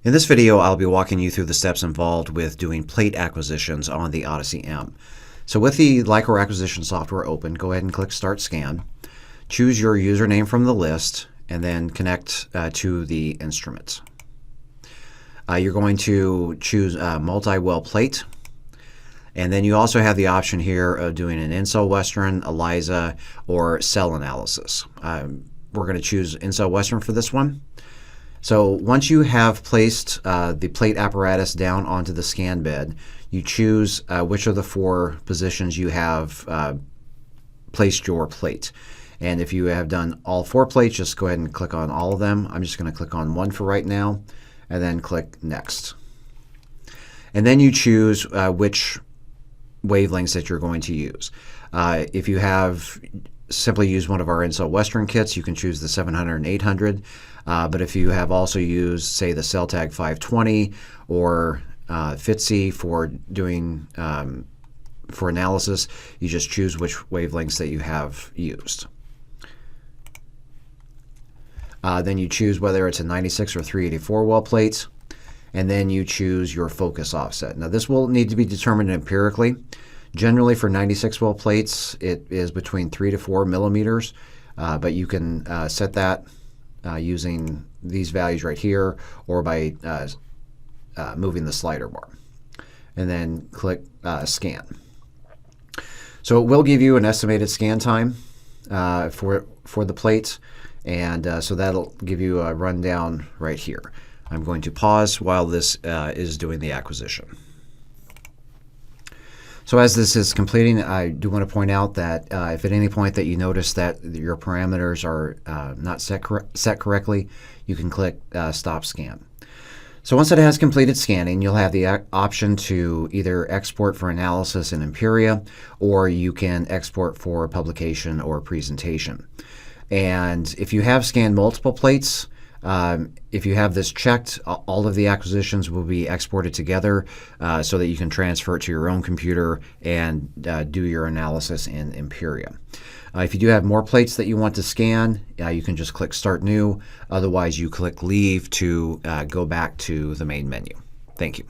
In this video, I'll be walking you through the steps involved with doing plate acquisitions on the Odyssey M. So with the LI-COR Acquisition Software open, go ahead and click Start Scan. Choose your username from the list, and then connect to the instruments. You're going to choose multi-well plate, and then you also have the option here of doing an in-cell Western, ELISA, or cell analysis. We're going to choose in-cell Western for this one. So once you have placed the plate apparatus down onto the scan bed, you choose which of the four positions you have placed your plate. And if you have done all four plates, just go ahead and click on all of them. I'm just going to click on one for right now, and then click Next. And then you choose which wavelengths that you're going to use. If you have simply used one of our in-cell Western kits, you can choose the 700 and 800. But if you have also used, say, the CellTag 520 or FITC for doing for analysis, you just choose which wavelengths that you have used. Then you choose whether it's a 96 or 384 well plates, and then you choose your focus offset. Now this will need to be determined empirically. Generally for 96 well plates, it is between 3 to 4 millimeters, but you can set that using these values right here, or by moving the slider bar. And then click Scan. So it will give you an estimated scan time for the plates, and so that'll give you a rundown right here. I'm going to pause while this is doing the acquisition. So as this is completing, I do want to point out that if at any point that you notice that your parameters are not set correctly, you can click Stop Scan. So once it has completed scanning, you'll have the option to either export for analysis in Imperia, or you can export for publication or presentation. And if you have scanned multiple plates, if you have this checked, all of the acquisitions will be exported together so that you can transfer it to your own computer and do your analysis in Imperia. If you do have more plates that you want to scan, you can just click Start New. Otherwise, you click Leave to go back to the main menu. Thank you.